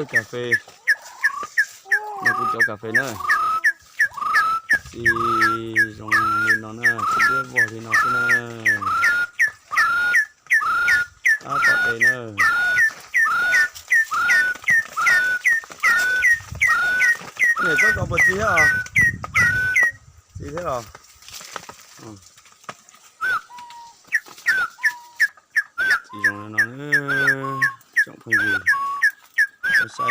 Cà phê nó cũng cho cà phê nữa thì trong nên nó nè không biết bỏ thì nó sẽ nè còn đây nữa này có bột gì hả gì thế hả thì trong nó trọng phần gì nó sai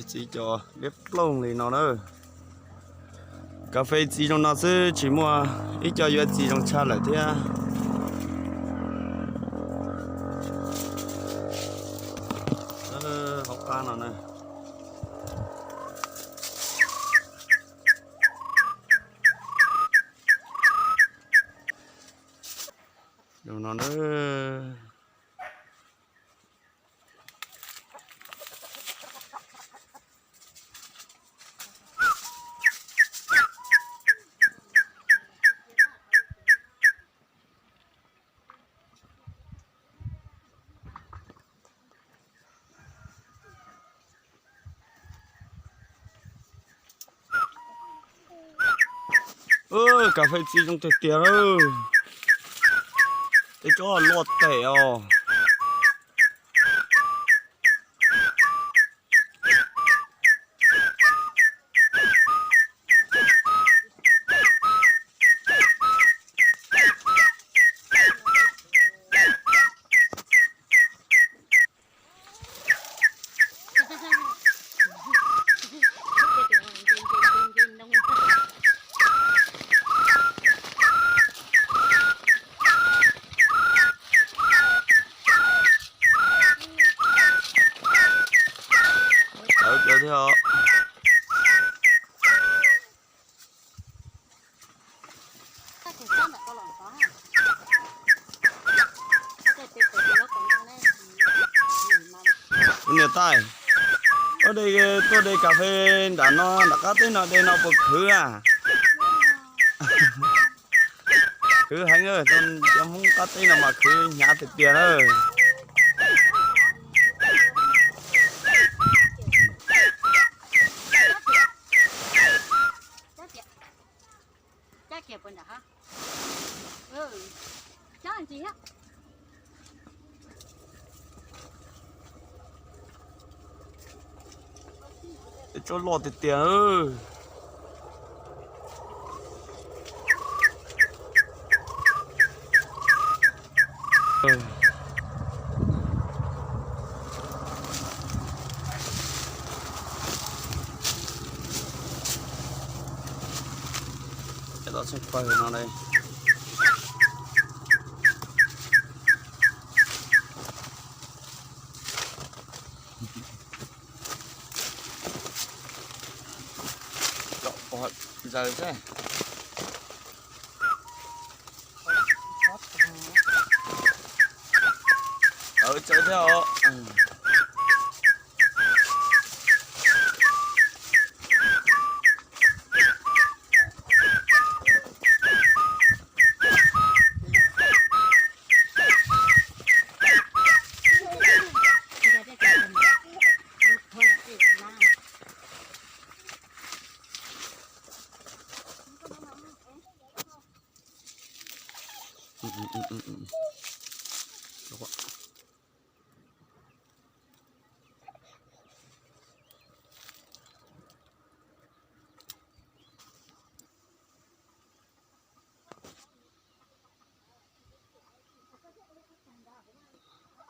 chỉ cho bếp lông thì nó nữa cà phê chỉ trong nó sẽ chỉ mua ít cho việc chỉ trong cha lại thế à học ca nào này đồ nó nữa cà phê chỉ trong thực tiễn ơi cái chỗ lọt tẻ à chơi thế hả nè tay ở đây tôi đây cà phê đã nó đã có tên nó đây nó bực khứ à khứ hành ơi tôi không có tên nào mà khứ nhà thực tiền ơi kẹp bên đó hả? Chắc làm gì á? cho lọt thì tiền ơi đó sẽ quay nó đây chọn giờ thế chơi theo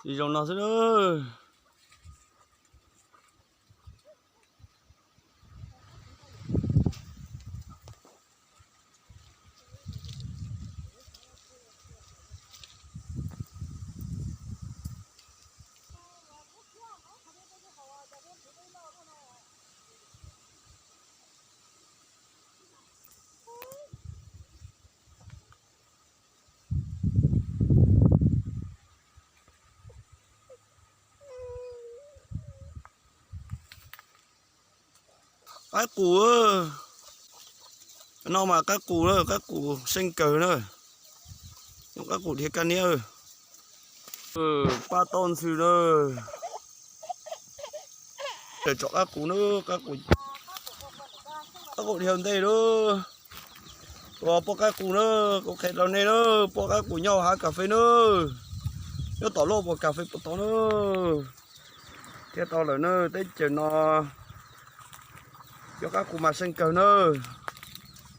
thì trong nó sẽ ơi Các cụ ơi, nó mà các cụ nữa, các cụ sinh cờ nữa, những các cụ thiệt can nhớ, ba tôn sư nữa, để cho các cụ nữa, các cụ thiền đây nữa, rồi po các cụ nữa, có khách đâu này nữa, po các cụ nhau hái cà phê nữa, nhớ tỏ lô po cà phê po tỏ nữa, thế tao lại nữa, tới chiều nó cho các cụ mà sinh cờ nữa.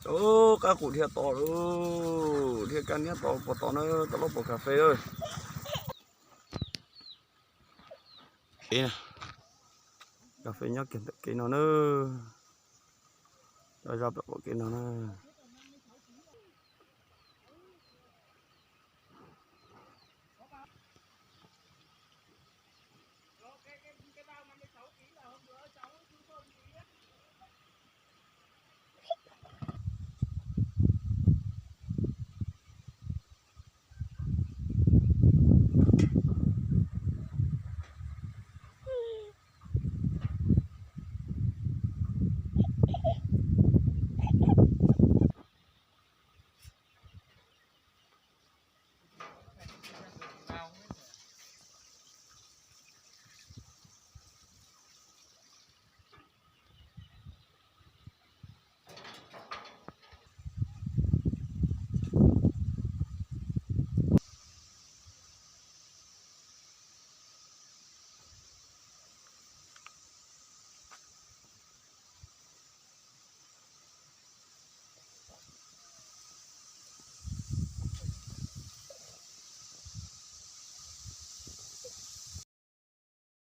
Ô các cụ thiệt to rồi, thiệt can nhớ to nữa, to lốp bộ cà phê ơi. Kì nè, cà phê nhớ kiện kì nó nữa, rồi ra bộ kì nó nữa.